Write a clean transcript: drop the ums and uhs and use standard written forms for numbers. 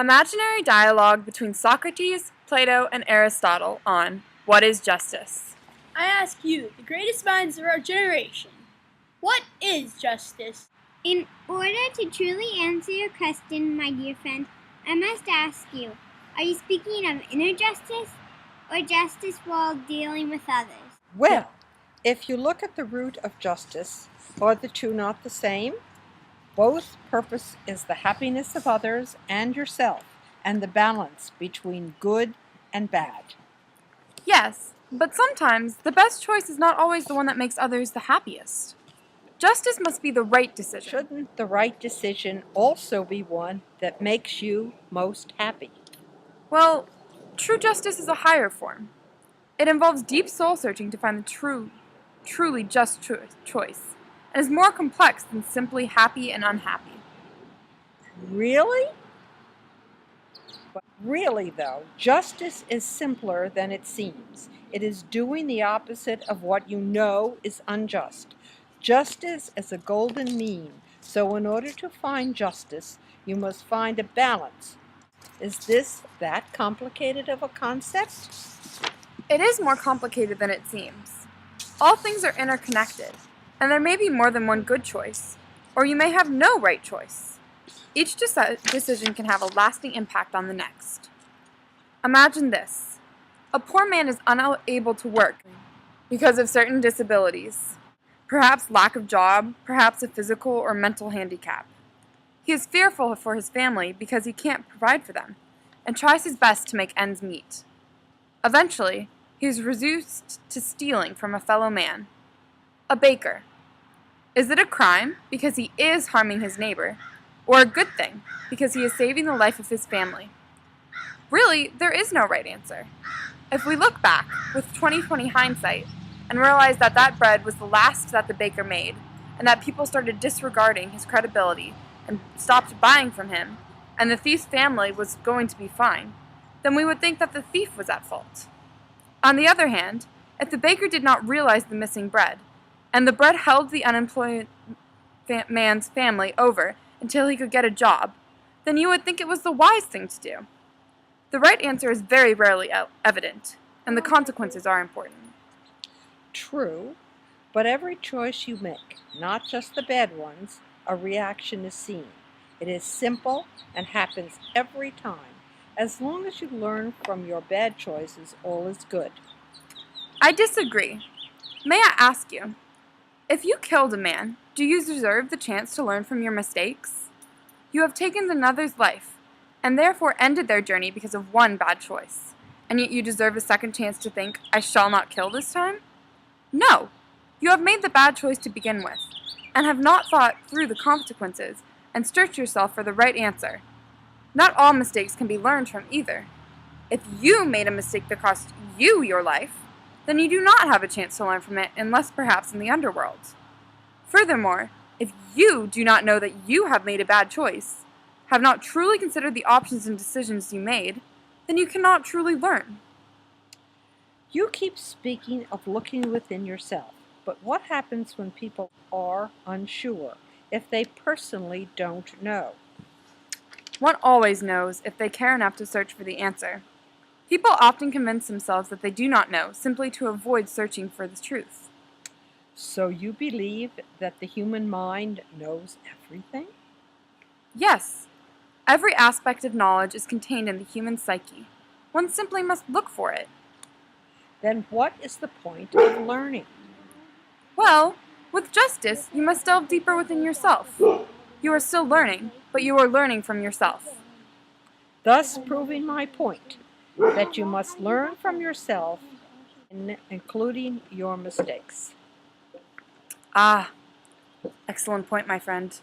Imaginary dialogue between Socrates, Plato, and Aristotle on what is justice. I ask you, the greatest minds of our generation, what is justice? In order to truly answer your question, my dear friend, I must ask you, are you speaking of inner justice or justice while dealing with others? Well, if you look at the root of justice, are the two not the same? Both purpose is the happiness of others and yourself, and the balance between good and bad. Yes, but sometimes the best choice is not always the one that makes others the happiest. Justice must be the right decision. Shouldn't the right decision also be one that makes you most happy? Well, true justice is a higher form. It involves deep soul searching to find the truly just choice, and is more complex than simply happy and unhappy. Really? But really, though, justice is simpler than it seems. It is doing the opposite of what you know is unjust. Justice is a golden mean, so in order to find justice, you must find a balance. Is this that complicated of a concept? It is more complicated than it seems. All things are interconnected, and there may be more than one good choice, or you may have no right choice. Each decision can have a lasting impact on the next. Imagine this. A poor man is unable to work because of certain disabilities, perhaps lack of job, perhaps a physical or mental handicap. He is fearful for his family because he can't provide for them, and tries his best to make ends meet. Eventually, he is reduced to stealing from a fellow man. A baker. Is it a crime because he is harming his neighbor, or a good thing because he is saving the life of his family? Really, there is no right answer. If we look back with 20/20 hindsight and realize that that bread was the last that the baker made, and that people started disregarding his credibility and stopped buying from him, and the thief's family was going to be fine, then we would think that the thief was at fault. On the other hand, if the baker did not realize the missing bread, and the bread held the unemployed man's family over until he could get a job, then you would think it was the wise thing to do. The right answer is very rarely evident, and the consequences are important. True, but every choice you make, not just the bad ones, a reaction is seen. It is simple and happens every time. As long as you learn from your bad choices, all is good. I disagree. May I ask you, if you killed a man, do you deserve the chance to learn from your mistakes? You have taken another's life, and therefore ended their journey because of one bad choice, and yet you deserve a second chance to think, I shall not kill this time? No! You have made the bad choice to begin with, and have not thought through the consequences, and searched yourself for the right answer. Not all mistakes can be learned from either. If you made a mistake that cost you your life, then you do not have a chance to learn from it unless perhaps in the underworld. Furthermore, if you do not know that you have made a bad choice, have not truly considered the options and decisions you made, then you cannot truly learn. You keep speaking of looking within yourself, but what happens when people are unsure, if they personally don't know? One always knows if they care enough to search for the answer. People often convince themselves that they do not know simply to avoid searching for the truth. So you believe that the human mind knows everything? Yes, every aspect of knowledge is contained in the human psyche. One simply must look for it. Then what is the point of learning? Well, with justice, you must delve deeper within yourself. You are still learning, but you are learning from yourself. Thus proving my point, that you must learn from yourself, including your mistakes. Ah, excellent point, my friend.